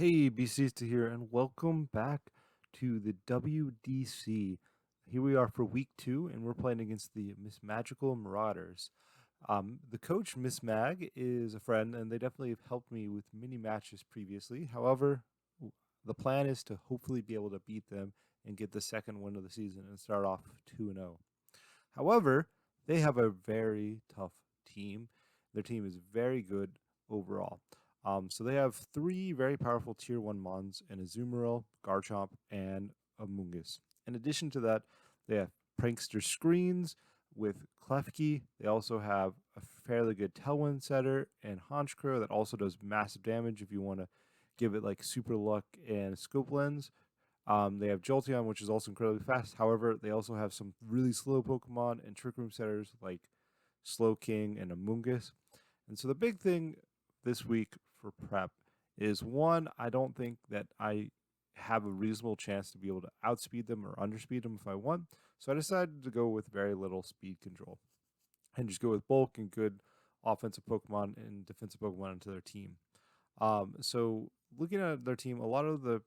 Hey, BCista here, and welcome back to the WDC. Here we are for week 2, and we're playing against the Mismagical Marauders. The coach, Miss Mag, is a friend, and they definitely have helped me with many matches previously. However, the plan is to hopefully be able to beat them and get the second win of the season and start off 2-0. However, they have a very tough team. Their team is very good overall. So they have 3 very powerful tier 1 mons in Azumarill, Garchomp, and Amoonguss. In addition to that, they have Prankster Screens with Klefki. They also have a fairly good Tailwind setter and Honchkrow that also does massive damage if you want to give it like Super Luck and Scope Lens. They have Jolteon, which is also incredibly fast. However, they also have some really slow Pokemon and Trick Room setters like Slowking and Amoonguss. And so the big thing this week for prep is one, I don't think that I have a reasonable chance to be able to outspeed them or underspeed them if I want. So I decided to go with very little speed control and just go with bulk and good offensive Pokemon and defensive Pokemon into their team. So looking at their team, a lot of the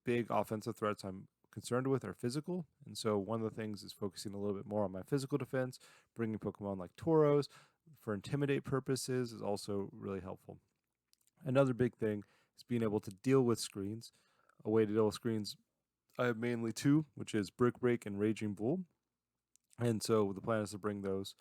big offensive threats I'm concerned with are physical. And so one of the things is focusing a little bit more on my physical defense, bringing Pokemon like Tauros for intimidate purposes is also really helpful. Another big thing is being able to deal with screens. A way to deal with screens, I have mainly two, which is Brick Break and Raging Bull. And so the plan is to bring those.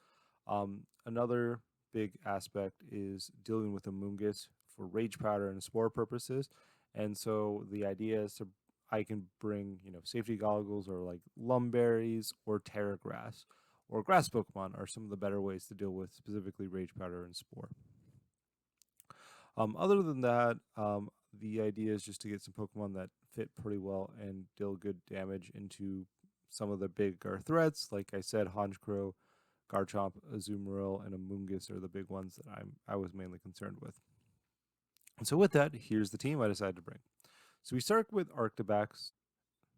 Another big aspect is dealing with Amoonguss for Rage Powder and Spore purposes. And so the idea is to I can bring, safety goggles or like Lumberries or Terra Grass or Grass Pokemon are some of the better ways to deal with specifically Rage Powder and Spore. Other than that, the idea is just to get some Pokemon that fit pretty well and deal good damage into some of the bigger threats. Like I said, Honchkrow, Garchomp, Azumarill, and Amoonguss are the big ones that I was mainly concerned with. And so with that, here's the team I decided to bring. So we start with Arctobax.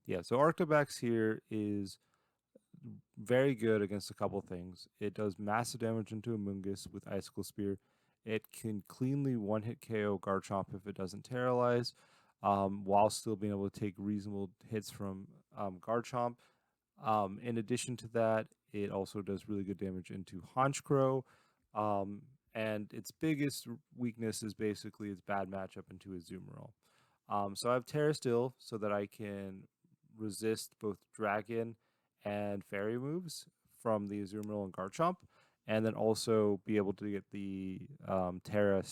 Yeah, so Arctobax here is very good against a couple things. It does massive damage into Amoonguss with Icicle Spear. It can cleanly one-hit KO Garchomp if it doesn't Terrorize, while still being able to take reasonable hits from Garchomp. In addition to that, it also does really good damage into Honchkrow. And its biggest weakness is basically its bad matchup into Azumarill. So I have Terra Steel so that I can resist both Dragon and Fairy moves from the Azumarill and Garchomp, and then also be able to get the Terra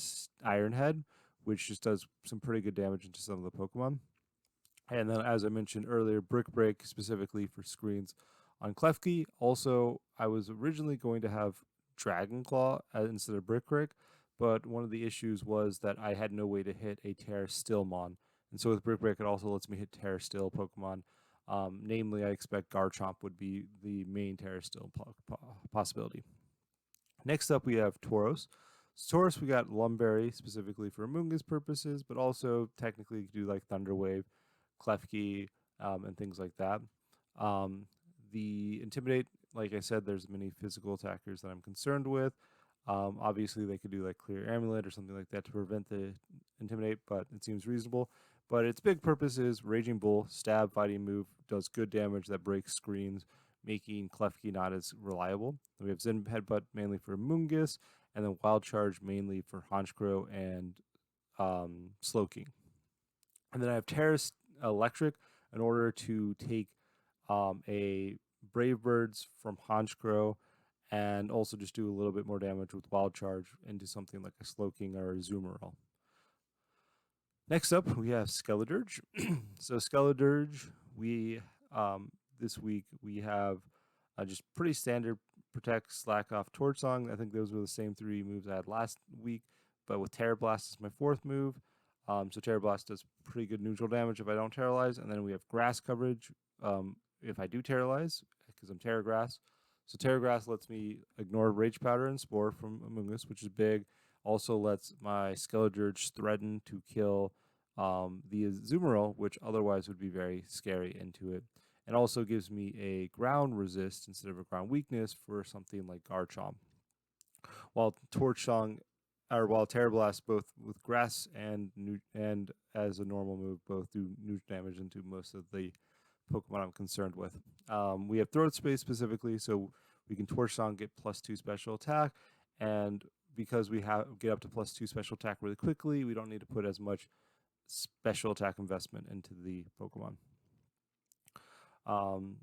Iron Head, which just does some pretty good damage into some of the Pokemon. And then, as I mentioned earlier, Brick Break specifically for screens on Klefki. Also, I was originally going to have Dragon Claw instead of Brick Break, but one of the issues was that I had no way to hit a Terra Steel Mon. And so with Brick Break, it also lets me hit Terra Steel Pokemon. Namely, I expect Garchomp would be the main Terra Steel possibility. Next up, we have Tauros. So Tauros, we got Lumberry specifically for Amoonguss purposes, but also technically you could do like Thunder Wave, Klefki, and things like that. The Intimidate, like I said, there's many physical attackers that I'm concerned with. Obviously, they could do like Clear Amulet or something like that to prevent the Intimidate, but it seems reasonable. But its big purpose is Raging Bull, stab, fighting move, does good damage that breaks screens, making Klefki not as reliable. Then we have Zen Headbutt mainly for Moongus, and then Wild Charge mainly for Honchkrow and Slowking. And then I have Terrace Electric in order to take a Brave Birds from Honchkrow and also just do a little bit more damage with Wild Charge into something like a Slowking or a Azumarill. Next up, we have Skeledirge. So Skeledirge, we this week we have just pretty standard Protect, Slack Off, Torch Song. I think those were the same 3 moves I had last week, but with Terra Blast as my 4th move. So Terra Blast does pretty good neutral damage if I don't Terrorize, and then we have Grass coverage if I do Terrorize, because I'm Terra Grass. So Terra Grass lets me ignore Rage Powder and Spore from Amoonguss, which is big. Also lets my Skeledirge threaten to kill the Azumarill, which otherwise would be very scary into it. And also gives me a ground resist instead of a ground weakness for something like Garchomp. While Torch Song or while Terra Blast both with grass and as a normal move both do neutral damage into most of the Pokemon I'm concerned with. We have Throat Space specifically, so we can Torch Song, get +2 special attack, and because we have get up to +2 special attack really quickly, we don't need to put as much special attack investment into the Pokemon. Um,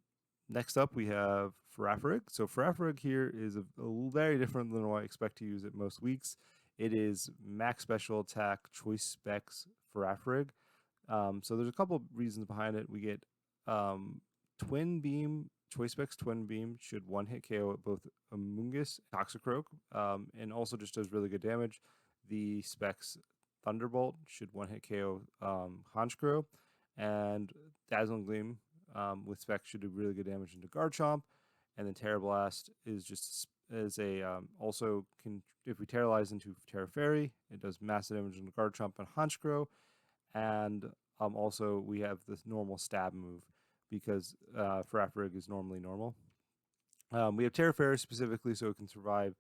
Next up, we have Farafrig. So Farafrig here is very different than what I expect to use it most weeks. It is max special attack, choice specs Farafrig. So there's a couple reasons behind it. We get Twin Beam, choice specs Twin Beam should one hit KO at both Amoonguss, Toxicroak, and also just does really good damage. The specs Thunderbolt should one hit KO Honchkrow, and Dazzling Gleam with specs should do really good damage into Garchomp, and then Terra Blast is just as a also can if we Terrorize into Terra Fairy, it does massive damage into Garchomp and Honchkrow, and also we have this normal stab move because Farafrig is normally normal. We have Terra Fairy specifically so it can survive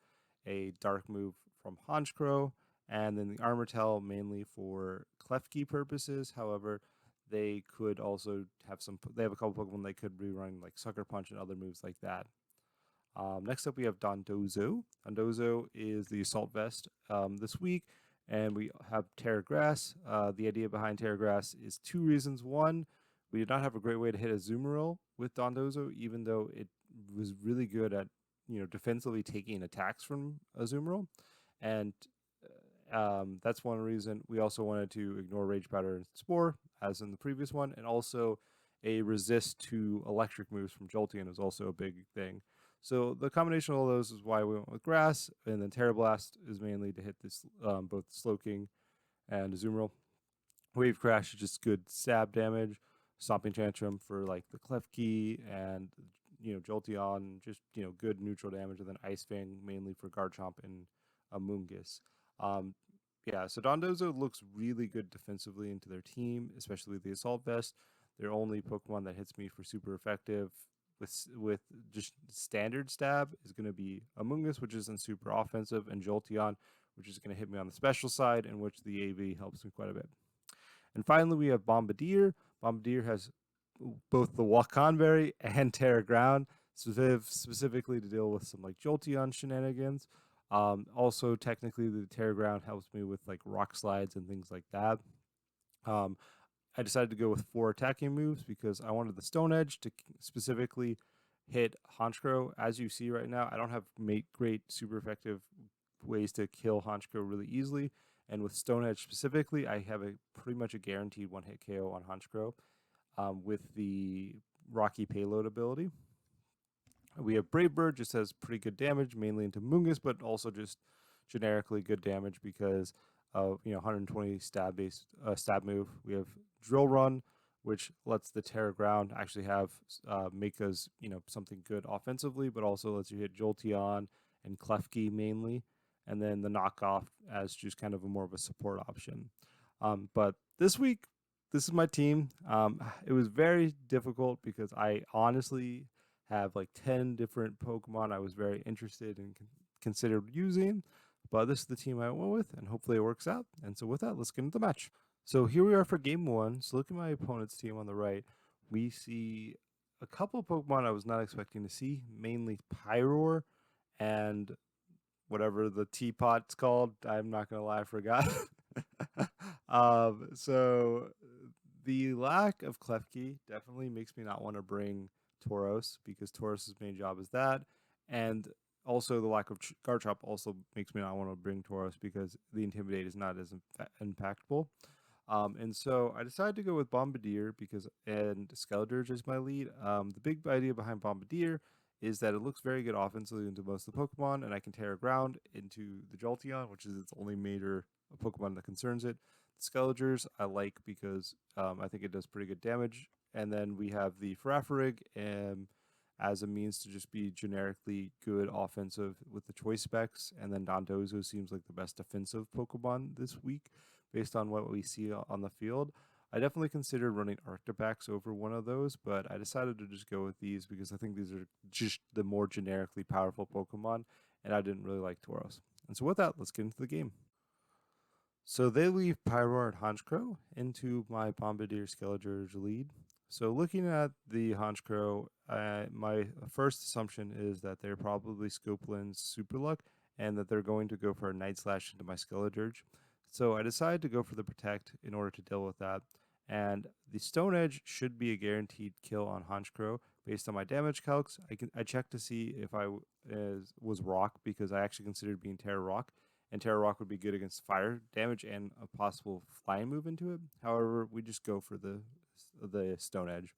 a dark move from Honchkrow, and then the Armor Tail mainly for Klefki purposes. However, they could also have they have a couple Pokemon they could rerun like Sucker Punch and other moves like that. Next up, we have Dondozo. Dondozo is the Assault Vest this week, and we have Terra Grass. The idea behind Terra Grass is two reasons. One, we did not have a great way to hit a Azumarill with Dondozo, even though it was really good at defensively taking attacks from Azumarill, and that's one reason. We also wanted to ignore Rage Powder and Spore, as in the previous one, and also a resist to electric moves from Jolteon is also a big thing. So the combination of all those is why we went with Grass, and then Terra Blast is mainly to hit this both Slowking and Azumarill. Wave Crash is just good stab damage. Stomping Tantrum for like the Klefki and Jolteon, just good neutral damage, and then Ice Fang mainly for Garchomp and Amoonguss. Yeah, so Dondozo looks really good defensively into their team, especially with the Assault Vest. Their only Pokemon that hits me for super effective with just standard stab is going to be Amoonguss, which isn't super offensive, and Jolteon, which is going to hit me on the special side, in which the AV helps me quite a bit. And finally, we have Bombardier. Bombardier has both the Wakanberry and Terra Ground, specifically to deal with some like Jolteon shenanigans. Also, technically, the Terra Ground helps me with like rock slides and things like that. I decided to go with 4 attacking moves because I wanted the Stone Edge to specifically hit Honchkrow. As you see right now, I don't have great super effective ways to kill Honchkrow really easily. And with Stone Edge specifically, I have pretty much a guaranteed one-hit KO on Honchkrow with the Rocky Payload ability. We have Brave Bird, just has pretty good damage, mainly into Moonguss, but also just generically good damage because of 120 stab move. We have Drill Run, which lets the Terra Ground actually have make us something good offensively, but also lets you hit Jolteon and Klefki mainly, and then the knockoff as just kind of more of a support option. But this week, this is my team. It was very difficult because I honestly have like 10 different Pokemon I was very interested in considered using, but this is the team I went with, and hopefully it works out. And so with that, let's get into the match. So here we are for game 1. So look at my opponent's team on the right. We see a couple Pokemon I was not expecting to see, mainly Pyroar and whatever the teapot's called. I'm not going to lie, I forgot. So the lack of Klefki definitely makes me not want to bring Tauros because Tauros's main job is that, and also the lack of Garchomp also makes me not want to bring Tauros because the Intimidate is not as impactful. And so I decided to go with Bombardier and Skeledirge is my lead. The big idea behind Bombardier is that it looks very good offensively into most of the Pokemon, and I can Terra Ground into the Jolteon, which is its only major Pokemon that concerns it. The Skeledirge I like because I think it does pretty good damage. And then we have the Farafrig as a means to just be generically good offensive with the choice specs. And then Dondozo seems like the best defensive Pokemon this week based on what we see on the field. I definitely considered running Arctibax over one of those, but I decided to just go with these because I think these are just the more generically powerful Pokemon, and I didn't really like Tauros. And so with that, let's get into the game. So they leave Pyroar and Honchkrow into my Bombardier Skeledirge lead. So looking at the Honchkrow, my first assumption is that they're probably Scopeland's Super Luck and that they're going to go for a Night Slash into my Skeledirge. So I decided to go for the Protect in order to deal with that. And the Stone Edge should be a guaranteed kill on Honchkrow based on my damage calcs. I checked to see if was Rock because I actually considered being Terra Rock, and Terra Rock would be good against fire damage and a possible flying move into it. However, we just go for the Stone Edge.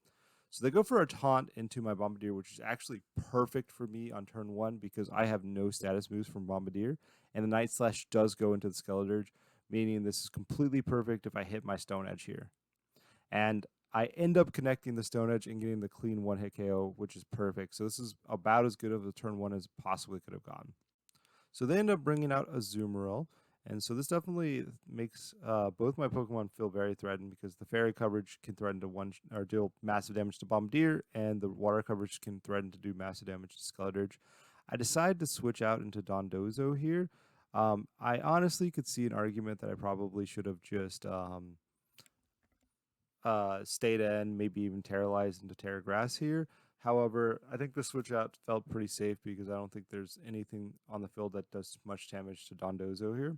So they go for a taunt into my Bombardier, which is actually perfect for me on turn one because I have no status moves from Bombardier, and the Night Slash does go into the Skeledirge, meaning this is completely perfect if I hit my Stone Edge here. And I end up connecting the Stone Edge and getting the clean one hit KO, which is perfect. So this is about as good of a turn one as possibly could have gone. So they end up bringing out a Azumarill. And so this definitely makes both my Pokemon feel very threatened because the Fairy coverage can threaten to one or deal massive damage to Bombardier, and the Water coverage can threaten to do massive damage to Skeledirge. I decided to switch out into Dondozo here. I honestly could see an argument that I probably should have just stayed in, maybe even terrorized into Terra Grass here. However, I think the switch out felt pretty safe because I don't think there's anything on the field that does much damage to Dondozo here.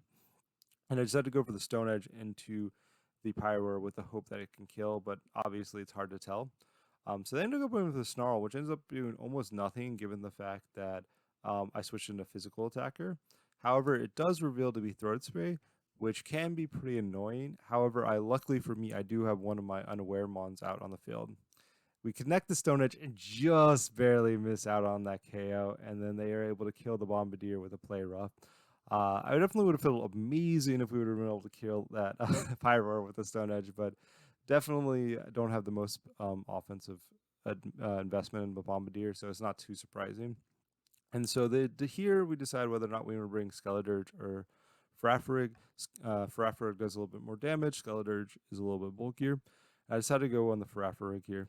And I decided to go for the Stone Edge into the Pyroar with the hope that it can kill, but obviously it's hard to tell. So they ended up going with the Snarl, which ends up doing almost nothing given the fact that I switched into Physical Attacker. However, it does reveal to be Throat Spray, which can be pretty annoying. However, luckily for me, I do have one of my Unaware Mons out on the field. We connect the Stone Edge and just barely miss out on that KO, and then they are able to kill the Bombardier with a Play Rough. I definitely would have felt amazing if we would have been able to kill that Pyroar with the Stone Edge, but definitely don't have the most offensive investment in the Bombardier, so it's not too surprising. And so here we decide whether or not we want to bring Skeledirge or Farafarig. Farafarig does a little bit more damage. Skeledirge is a little bit bulkier. I decided to go on the Farafarig here.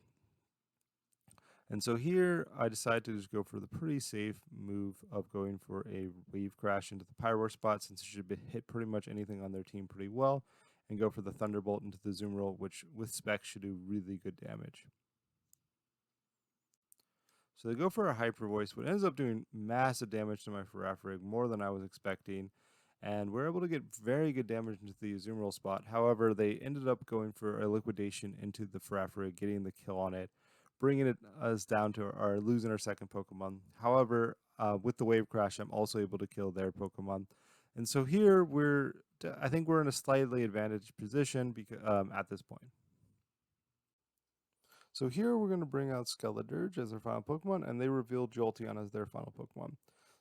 And so here I decided to just go for the pretty safe move of going for a Wave Crash into the Pyroar spot since it should hit pretty much anything on their team pretty well, and go for the Thunderbolt into the Azumarill, which with specs should do really good damage. So they go for a Hyper Voice, which ends up doing massive damage to my Farafarig, more than I was expecting. And we're able to get very good damage into the Azumarill spot. However, they ended up going for a Liquidation into the Farafarig, getting the kill on it, bringing us down to our losing our second Pokemon. However, with the Wave Crash, I'm also able to kill their Pokemon. And so here I think we're in a slightly advantaged position because, at this point. So here we're going to bring out Skeledirge as our final Pokemon, and they reveal Jolteon as their final Pokemon.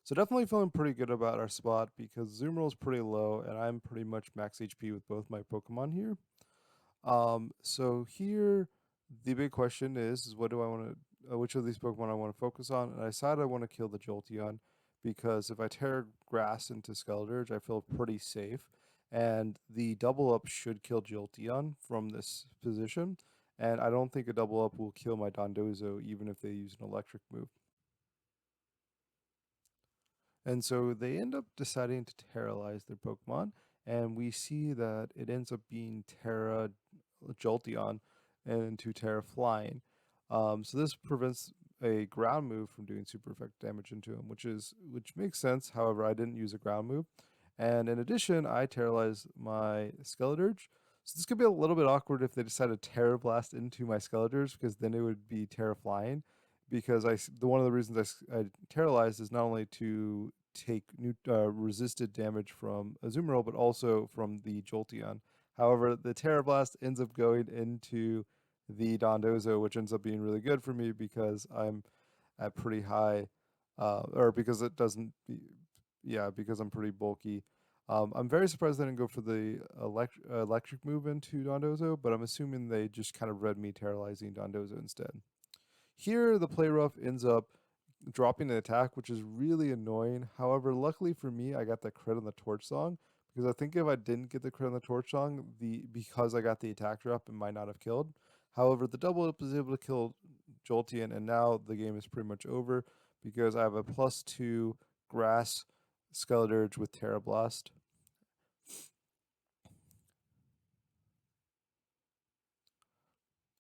So definitely feeling pretty good about our spot because Azumarill is pretty low, and I'm pretty much max HP with both my Pokemon here. So here, the big question is what do I want to, which of these Pokemon I want to focus on? And I decided I want to kill the Jolteon because if I Terra Grass into Skeledirge, I feel pretty safe, and the double up should kill Jolteon from this position. And I don't think a double up will kill my Dondozo even if they use an electric move. And so they end up deciding to terrorize their Pokemon, and we see that it ends up being Terra Jolteon and to Terra Flying. So this prevents a ground move from doing super effect damage into him, which makes sense. However, I didn't use a ground move, and in addition, I terrorize my Skeledirge. So this could be a little bit awkward if they decide to Terra Blast into my Skeledirge, because then it would be Terra Flying. Because one of the reasons I terrorized is not only to take resisted damage from Azumarill, but also from the Jolteon. However, the Terra Blast ends up going into the Dondozo, which ends up being really good for me because I'm at pretty high, or because it doesn't, yeah, because I'm pretty bulky. I'm very surprised they didn't go for the electric move into Dondozo, but I'm assuming they just kind of read me terrorizing Dondozo instead. Here, the Play Rough ends up dropping an attack, which is really annoying. However, luckily for me, I got the crit on the Torch Song, because I think if I didn't get the crit on the Torch Song, because I got the attack drop, it might not have killed. However, the double up is able to kill Jolteon, and now the game is pretty much over because I have a +2 Grass Skeledirge with Terra Blast.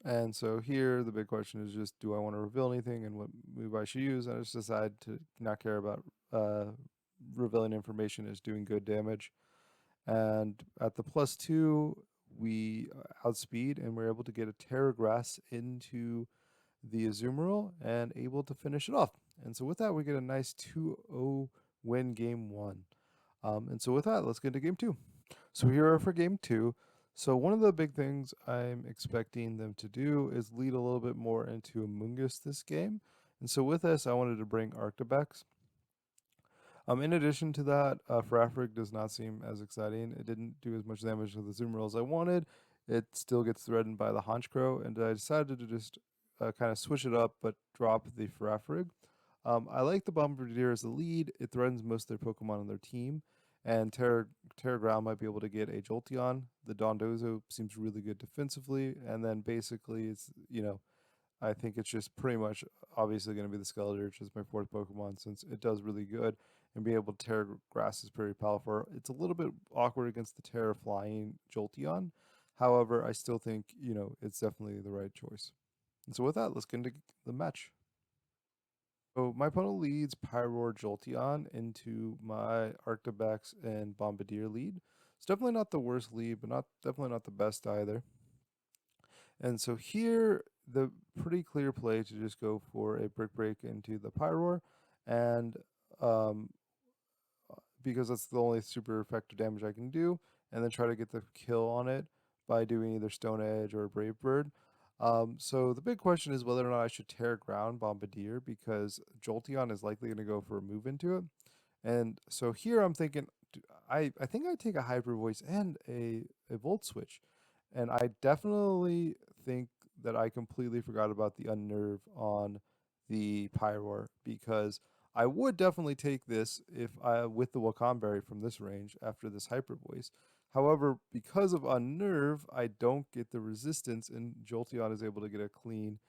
And so here, the big question is just, do I want to reveal anything and what move I should use? And I just decide to not care about uh, revealing information is doing good damage. And at the +2, we outspeed and we're able to get a Terra Grass into the Azumarill and able to finish it off. And so with that, we get a nice 2-0 win game 1. And so with that, let's get into game 2. So here are for game 2. So one of the big things I'm expecting them to do is lead a little bit more into Amoonguss this game. And so with this, I wanted to bring Arctibex. In addition to that, Farafrig does not seem as exciting. It didn't do as much damage to the Azumarill as I wanted. It still gets threatened by the Honchkrow, and I decided to just kind of switch it up, but drop the Farafrig. I like the Bombardier as the lead. It threatens most of their Pokemon on their team, and Terra Ground might be able to get a Jolteon. The Dondozo seems really good defensively, and then basically it's, I think it's just pretty much obviously going to be the Skeletor, which is my fourth Pokemon, since it does really good. And being able to Terra Grass is pretty powerful. It's a little bit awkward against the Terra Flying Jolteon. However, I still think, it's definitely the right choice. And so with that, let's get into the match. So my opponent leads Pyroar Jolteon into my Arctibex and Bombardier lead. It's definitely not the worst lead, but definitely not the best either. And so here, the pretty clear play to just go for a Brick Break into the Pyroar, and um, because that's the only super effective damage I can do, and then try to get the kill on it by doing either Stone Edge or Brave Bird. So the big question is whether or not I should Terra Ground Bombardier, because Jolteon is likely going to go for a move into it. And so here I'm thinking, I think I take a Hyper Voice and a Volt Switch. And I definitely think that I completely forgot about the Unnerve on the Pyroar, because I would definitely take this if I with the Wakamberry from this range after this Hyper Voice. However, because of Unnerve, I don't get the resistance, and Jolteon is able to get a clean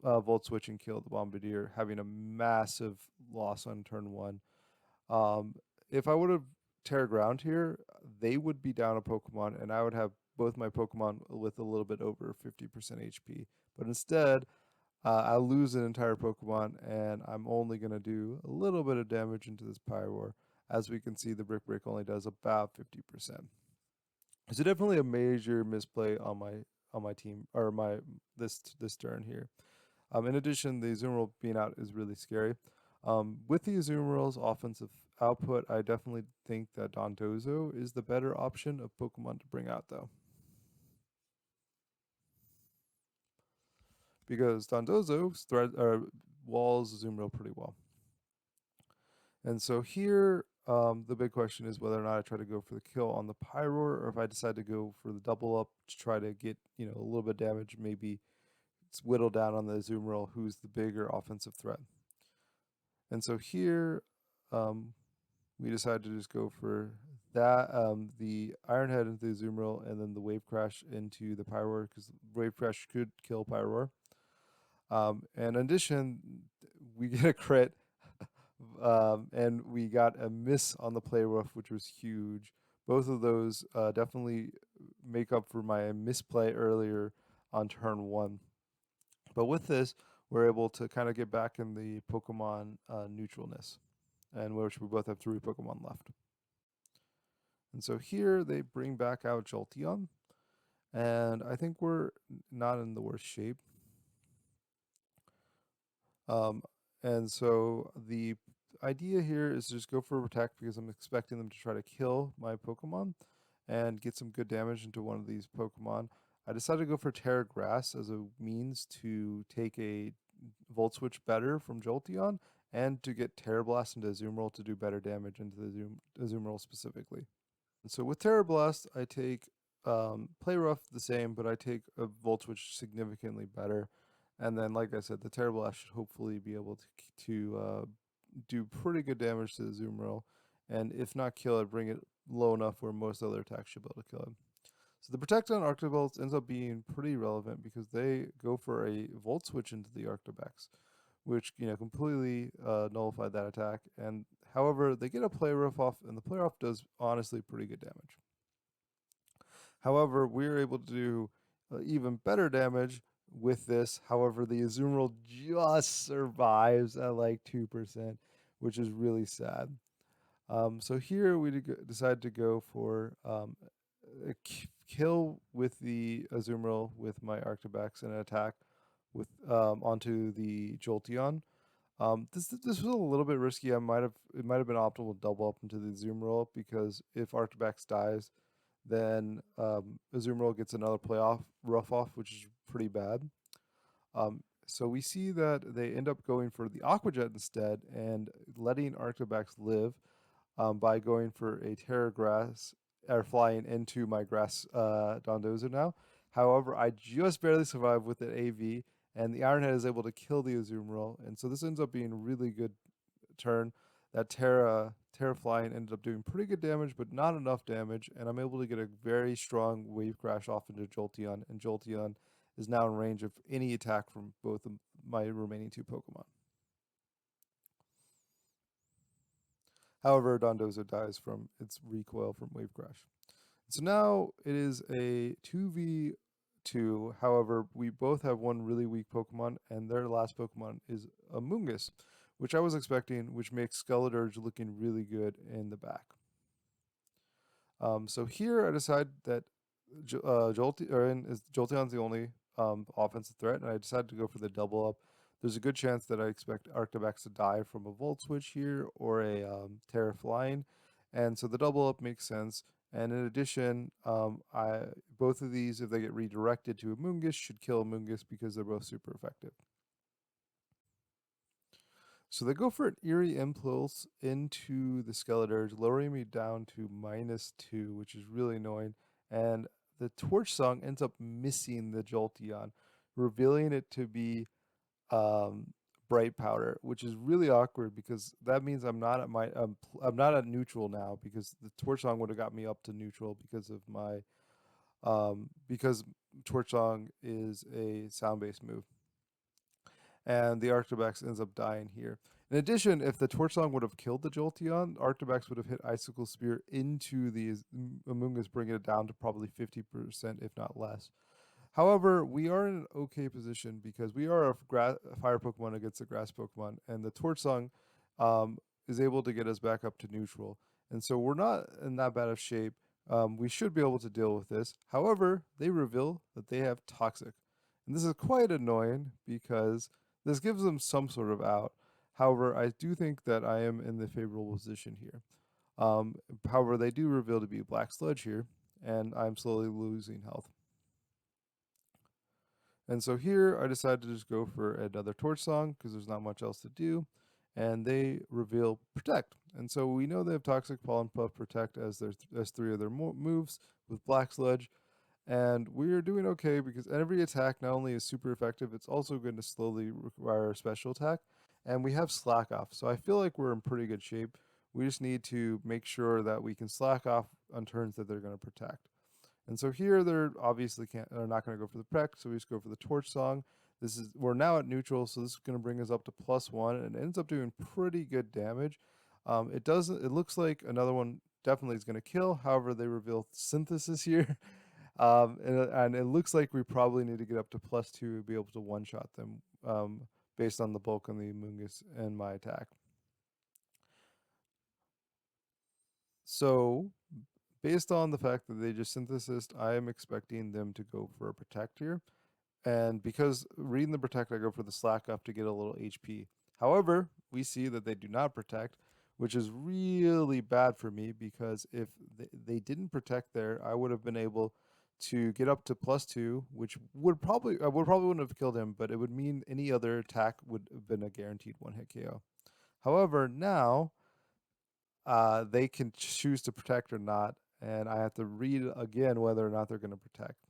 Volt Switch and kill the Bombardier, having a massive loss on turn 1. Um, if I would have Terra Ground here, they would be down a Pokemon, and I would have both my Pokemon with a little bit over 50% HP. But instead, I lose an entire Pokemon, and I'm only going to do a little bit of damage into this Pyroar. As we can see, the Brick Break only does about 50%. So definitely a major misplay on my team, or my this turn here. In addition, the Azumarill being out is really scary. With the Azumarill's offensive output, I definitely think that Dondozo is the better option of Pokemon to bring out, though, because Dondozo walls Azumarill pretty well. And so here, the big question is whether or not I try to go for the kill on the Pyroar, or if I decide to go for the double up to try to get a little bit of damage, maybe it's whittle down on the Azumarill, who's the bigger offensive threat. And so here, we decided to just go for that, the Iron Head into the Azumarill, and then the Wave Crash into the Pyroar, because Wave Crash could kill Pyroar. And in addition, we get a crit, and we got a miss on the Play Rough, which was huge. Both of those definitely make up for my misplay earlier on turn 1. But with this, we're able to kind of get back in the Pokemon neutralness, and which we both have 3 Pokemon left. And so here they bring back out Jolteon, and I think we're not in the worst shape. And so the idea here is just go for Protect, because I'm expecting them to try to kill my Pokemon and get some good damage into one of these Pokemon. I decided to go for Terra Grass as a means to take a Volt Switch better from Jolteon, and to get Terra Blast into Azumarill to do better damage into the Azumarill specifically. So with Terra Blast, I take Play Rough the same, but I take a Volt Switch significantly better. And then, like I said, the Terra Blast should hopefully be able to do pretty good damage to the Azumarill, and if not kill it, bring it low enough where most other attacks should be able to kill it. So the Protect on Arctivolts ends up being pretty relevant, because they go for a Volt Switch into the Arctibex, which completely nullified that attack. And however, they get a Play Rough off, and the Play Rough does honestly pretty good damage. However, we're able to do even better damage with this. However, the Azumarill just survives at like 2%, which is really sad. So here we decide to go for a kill with the Azumarill with my Arctibax and an attack with onto the Jolteon. This was a little bit risky. It might have been optimal to double up into the Azumarill because if Arctibax dies, then Azumarill gets another playoff rough off, which is pretty bad. So we see that they end up going for the Aqua Jet instead and letting Arctibax live by going for a Terra Grass or flying into my Grass Dondozo now. However, I just barely survived with the AV, and the Ironhead is able to kill the Azumarill, and so this ends up being a really good turn. That Terra flying ended up doing pretty good damage, but not enough damage, and I'm able to get a very strong Wave Crash off into Jolteon, and Jolteon is now in range of any attack from both of my remaining two Pokemon. However, Dondozo dies from its recoil from Wave Crash. So now it is a 2v2. However, we both have one really weak Pokemon, and their last Pokemon is a Mungus, which I was expecting, which makes Skeledirge looking really good in the back. So here I decide that Jolteon's the only offensive threat, and I decided to go for the double up. There's a good chance that I expect Arctibax to die from a Volt Switch here or a Terra Flying, and so the double up makes sense. And in addition, both of these, if they get redirected to a Mungus, should kill a Mungus because they're both super effective. So they go for an Eerie Impulse into the Skeledirge, lowering me down to -2, which is really annoying. And the Torch Song ends up missing the Jolteon, revealing it to be Bright Powder, which is really awkward because that means I'm not at neutral now because the Torch Song would have got me up to neutral because of my because Torch Song is a sound-based move, and the Arctibax ends up dying here. In addition, if the Torch Song would have killed the Jolteon, Arctibax would have hit Icicle Spear into the Amoonguss, bringing it down to probably 50%, if not less. However, we are in an okay position because we are a fire Pokemon against a grass Pokemon, and the Torch Song is able to get us back up to neutral. And so we're not in that bad of shape. We should be able to deal with this. However, they reveal that they have Toxic. And this is quite annoying because this gives them some sort of out. However, I do think that I am in the favorable position here. However, they do reveal to be Black Sludge here, and I'm slowly losing health. And so here I decided to just go for another Torch Song because there's not much else to do. And they reveal Protect. And so we know they have Toxic, Pollen Puff, Protect as three of their moves with Black Sludge. And we are doing okay because every attack not only is super effective, it's also going to slowly require a special attack. And we have Slack Off. So I feel like we're in pretty good shape. We just need to make sure that we can slack off on turns that they're going to protect. And so here they're obviously they're not going to go for the Prec, so we just go for the Torch Song. We're now at neutral, so this is going to bring us up to +1, and it ends up doing pretty good damage. It looks like another one definitely is going to kill. However, they reveal Synthesis here, and it looks like we probably need to get up to +2 to be able to one-shot them, based on the bulk on the Mungus and my attack. So based on the fact that they just synthesized, I am expecting them to go for a Protect here. And because reading the Protect, I go for the Slack Up to get a little HP. However, we see that they do not Protect, which is really bad for me because if they didn't Protect there, I would have been able to get up to +2, which would probably wouldn't have killed him, but it would mean any other attack would have been a guaranteed one-hit KO. However, now they can choose to Protect or not, and I have to read again whether or not they're going to Protect.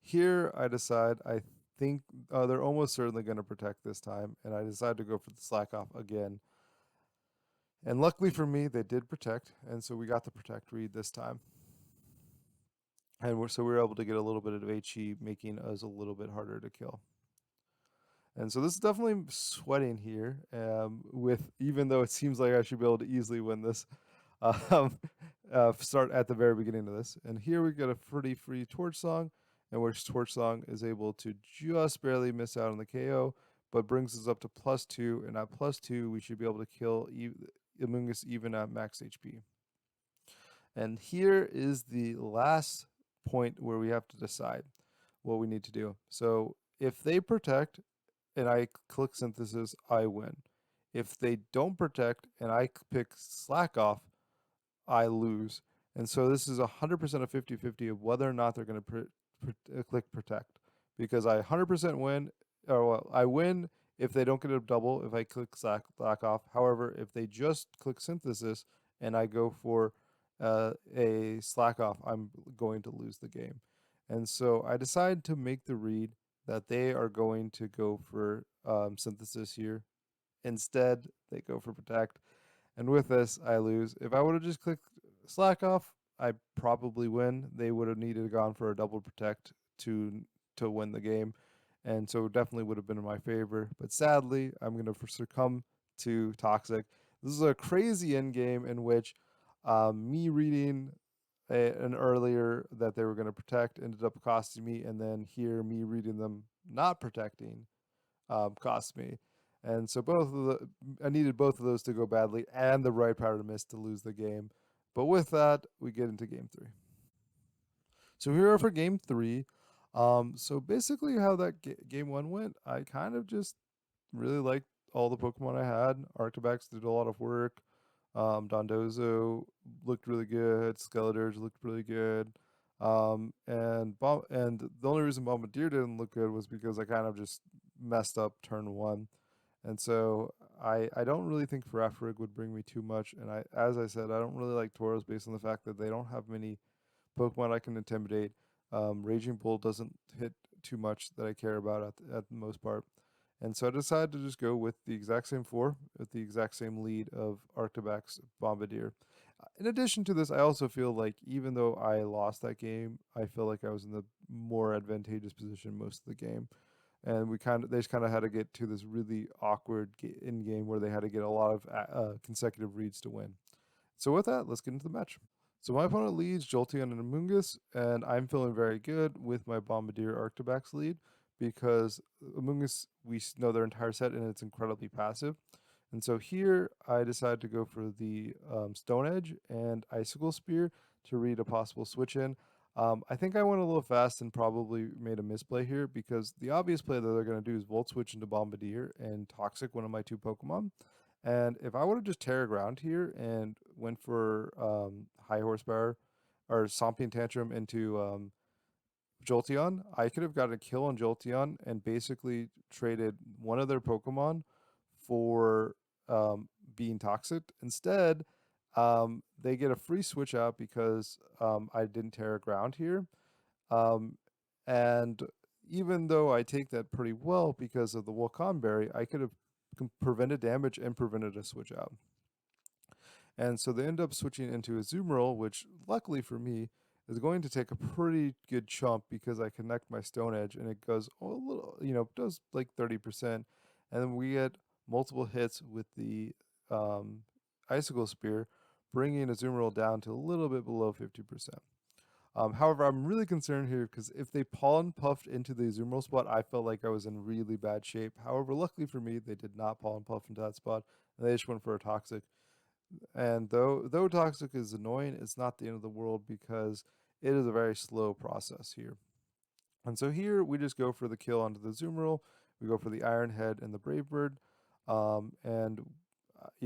Here, I decide I think they're almost certainly going to Protect this time, and I decide to go for the Slack Off again. And luckily for me, they did Protect, and so we got the Protect read this time. And so we were able to get a little bit of HE, making us a little bit harder to kill. And so this is definitely sweating here, even though it seems like I should be able to easily win this. Start at the very beginning of this. And here we get a pretty free Torch Song, and where Torch Song is able to just barely miss out on the KO, but brings us up to +2, and at +2 we should be able to kill Amoongus even at max HP. And here is the last point where we have to decide what we need to do. So if they protect and I click Synthesis, I win. If they don't protect and I pick Slack Off, I lose. And so this is 100% a 50-50 of whether or not they're going to click Protect. Because I 100% win, or well, I win if they don't get a double if I click Slack Off. However, if they just click Synthesis and I go for a Slack Off, I'm going to lose the game. And so I decide to make the read that they are going to go for Synthesis here. Instead, they go for Protect. And with this, I lose. If I would have just clicked Slack Off, I probably win. They would have needed to gone for a double Protect to win the game. And so it definitely would have been in my favor. But sadly, I'm going to succumb to Toxic. This is a crazy end game in which me reading an earlier that they were going to protect ended up costing me, and then here me reading them not protecting cost me. And so I needed both of those to go badly and the right power to miss to lose the game. But with that, we get into game three. So here are for game three. So basically, how that game one went, I kind of just really liked all the Pokemon I had. Arctibax did a lot of work. Dondozo looked really good. Skeletor's looked really good. And the only reason Bombardier didn't look good was because I kind of just messed up turn one. And so I don't really think Farafrig would bring me too much. And as I said, I don't really like Tauros based on the fact that they don't have many Pokemon I can intimidate. Raging Bull doesn't hit too much that I care about at the most part. And so I decided to just go with the exact same four, with the exact same lead of Arctibax Bombardier. In addition to this, I also feel like even though I lost that game, I feel like I was in the more advantageous position most of the game. And they just kind of had to get to this really awkward in game where they had to get a lot of consecutive reads to win. So with that, let's get into the match. So my opponent leads Jolteon and Amoonguss, and I'm feeling very good with my Bombardier Arctibax lead because Amoonguss, we know their entire set and it's incredibly passive. And so here I decided to go for the Stone Edge and Icicle Spear to read a possible switch in. I think I went a little fast and probably made a misplay here because the obvious play that they're going to do is Volt Switch into Bombardier and Toxic, one of my two Pokemon. And if I would have just Terra Ground here and went for High Horsepower or Sompion Tantrum into Jolteon, I could have gotten a kill on Jolteon and basically traded one of their Pokemon for being toxic. Instead, they get a free switch out because I didn't Terra Ground here. Um, and even though I take that pretty well because of the Wulcan Berry, I could have prevented damage and prevented a switch out. And so they end up switching into a Azumarill, which luckily for me is going to take a pretty good chump because I connect my Stone Edge and it goes a little, does like 30%. And then we get multiple hits with the Icicle Spear, bringing Azumarill down to a little bit below 50%. However, I'm really concerned here because if they pollen puffed into the Azumarill spot, I felt like I was in really bad shape. However, luckily for me, they did not pollen puff into that spot, and they just went for a Toxic. And though Toxic is annoying, it's not the end of the world because it is a very slow process here. And so here we just go for the kill onto the Azumarill. We go for the Iron Head and the Brave Bird. And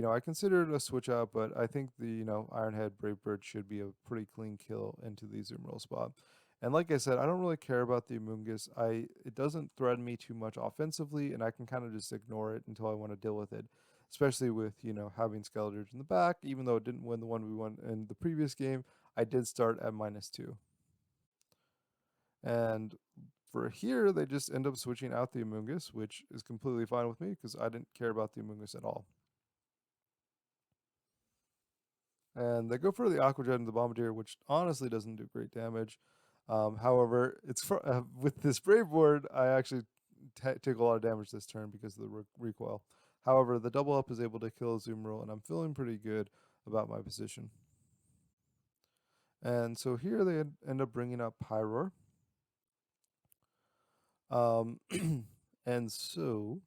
I considered a switch out, but I think the Iron Head Brave Bird should be a pretty clean kill into the Azumarill spot. And like I said, I don't really care about the Amoonguss. It doesn't threaten me too much offensively, and I can kind of just ignore it until I want to deal with it. Especially with having Skeletors in the back, even though it didn't win the one we won in the previous game, I did start at -2. And for here, they just end up switching out the Amoonguss, which is completely fine with me because I didn't care about the Amoonguss at all. And they go for the Aqua Jet and the Bombardier, which honestly doesn't do great damage. However, with this Brave Board, I actually take a lot of damage this turn because of the recoil. However, the double up is able to kill Azumarill, and I'm feeling pretty good about my position. And so here they end up bringing up Pyroar. Um, and so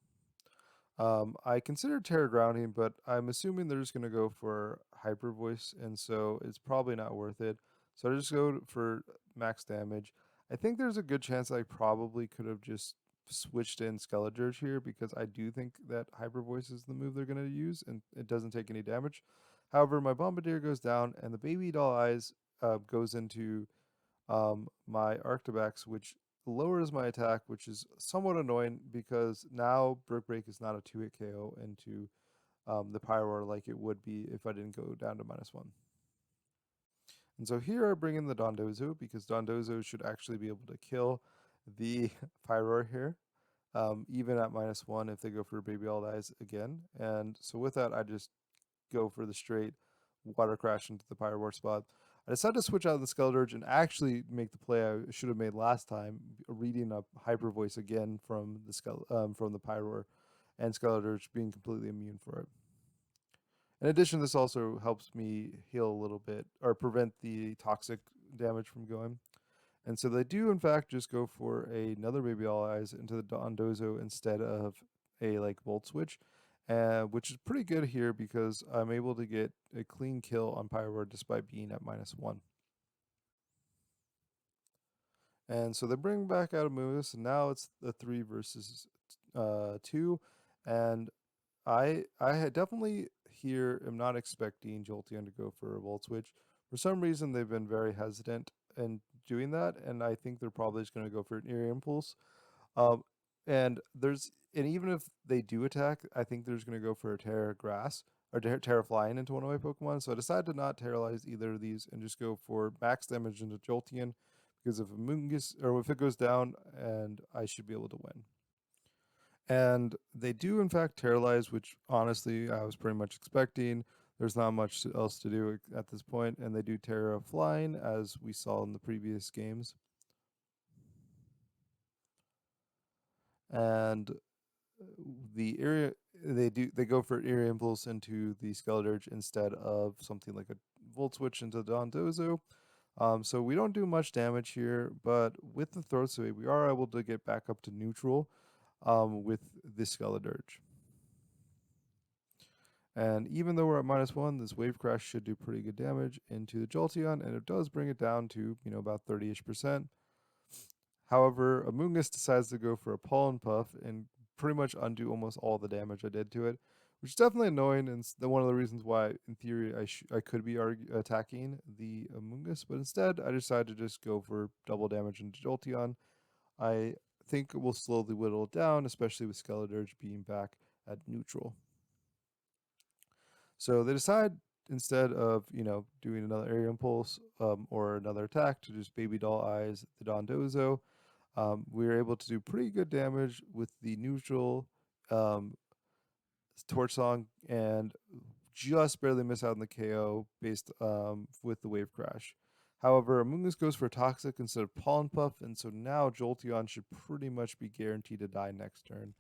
I considered Terra grounding, but I'm assuming they're just going to go for Hyper Voice, and so it's probably not worth it. So I just go for max damage. I think there's a good chance I probably could have just switched in Skeledirge here because I do think that Hyper Voice is the move they're going to use, and it doesn't take any damage. However, my Bombardier goes down, and the Baby Doll Eyes goes into my Arctibax, which lowers my attack, which is somewhat annoying because now Brick Break is not a 2-hit KO into the Pyroar like it would be if I didn't go down to -1. And so here I bring in the Dondozo because Dondozo should actually be able to kill the Pyroar here, even at -1 if they go for Baby All Dies again. And so with that, I just go for the straight water crash into the Pyroar spot. I decided to switch out the Skeledirge and actually make the play I should have made last time, reading a Hyper Voice again from the Pyroar, and Skeledirge being completely immune for it. In addition, this also helps me heal a little bit or prevent the toxic damage from going. And so they do, in fact, just go for another Baby All Eyes into the Dondozo instead of a like Volt Switch, which is pretty good here because I'm able to get a clean kill on Pyroar despite being at -1. And so they bring back out a Moose, and now it's the 3 versus 2. And I had definitely here am not expecting Jolteon to go for a Volt Switch. For some reason, they've been very hesitant in doing that, and I think they're probably just going to go for an Eerie Impulse. Um, and even if they do attack, I think they're just going to go for a Terra Grass or Terra Flying into one of my Pokemon. So I decided to not Terralize either of these and just go for max damage into Jolteon because if a Mungus or if it goes down, and I should be able to win. And they do, in fact, Terralize, which honestly I was pretty much expecting. There's not much else to do at this point, and they do Terra Flying, as we saw in the previous games. And the area they go for Eerie Impulse into the Skeledirge instead of something like a Volt Switch into Dondozo. So we don't do much damage here, but with the Throat Sweep, we are able to get back up to neutral with the Skeledirge. And even though we're at -1, this Wave Crash should do pretty good damage into the Jolteon, and it does bring it down to, about 30-ish%. However, Amoonguss decides to go for a Pollen Puff and pretty much undo almost all the damage I did to it, which is definitely annoying, and one of the reasons why, in theory, I could be attacking the Amoonguss, but instead, I decided to just go for double damage into Jolteon. I think it will slowly whittle it down, especially with Skeledirge being back at neutral. So they decide instead of doing another area impulse or another attack to just Baby Doll Eyes the Dondozo. We were able to do pretty good damage with the neutral um, Torch Song and just barely miss out on the KO based with the Wave Crash. However, Amoonguss goes for Toxic instead of Pollen Puff, and so now Jolteon should pretty much be guaranteed to die next turn.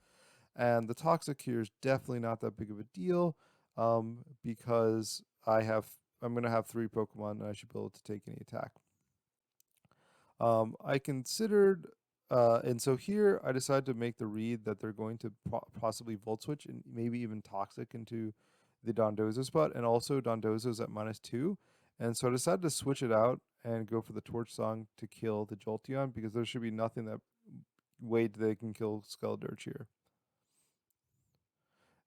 And the Toxic here is definitely not that big of a deal because I'm going to have 3 Pokemon and I should be able to take any attack. I considered, and so here I decided to make the read that they're going to possibly Volt Switch and maybe even Toxic into the Dondozo spot, and also Dondozo's at -2. And so I decided to switch it out and go for the Torch Song to kill the Jolteon because there should be nothing that way they can kill Skeledirge here.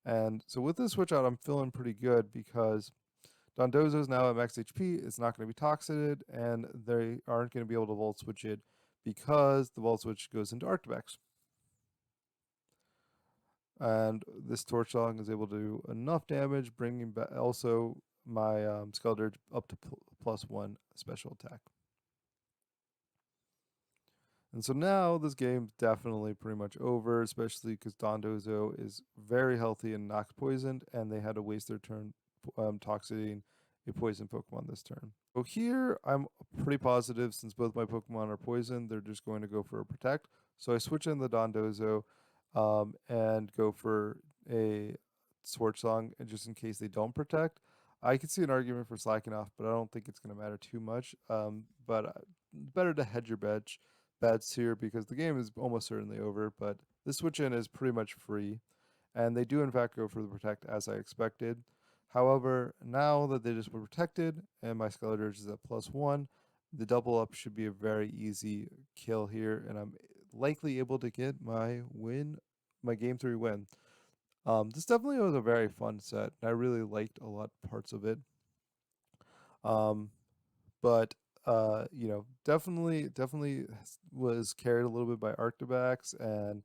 And so with this switch out, I'm feeling pretty good because Dondozo is now at max HP. It's not going to be toxicated, and they aren't going to be able to Volt Switch it because the Volt Switch goes into Arctibax. And this Torch Song is able to do enough damage, bringing back also my Skeledirge up to +1 special attack. And so now this game's definitely pretty much over, especially because Dondozo is very healthy and not poisoned, and they had to waste their turn toxicating a poison Pokemon this turn. So here I'm pretty positive since both my Pokemon are poisoned, they're just going to go for a Protect. So I switch in the Dondozo and go for a Torch Song just in case they don't Protect. I could see an argument for slacking off, but I don't think it's going to matter too much. But better to hedge your bet bets here because the game is almost certainly over, but the switch in is pretty much free, and they do in fact go for the protect as I expected. However, now that they just were protected and my Skeletors is at +1, the double up should be a very easy kill here, and I'm likely able to get my win, my game 3 win. This definitely was a very fun set, and I really liked a lot parts of it. Um, but definitely was carried a little bit by Arctibax, and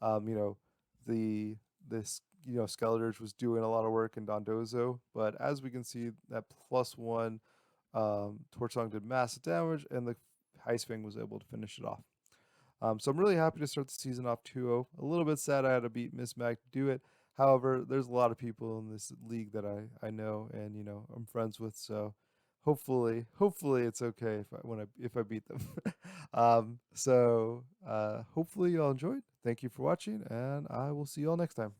um, you know, the this Skeletors was doing a lot of work in Dondozo, but as we can see, that +1 Torch Song did massive damage, and the Ice Fang was able to finish it off. So I'm really happy to start the season off 2-0. A little bit sad I had to beat Mismag to do it. However, there's a lot of people in this league that I know and I'm friends with. So hopefully it's okay if I beat them. Hopefully y'all enjoyed. Thank you for watching, and I will see y'all next time.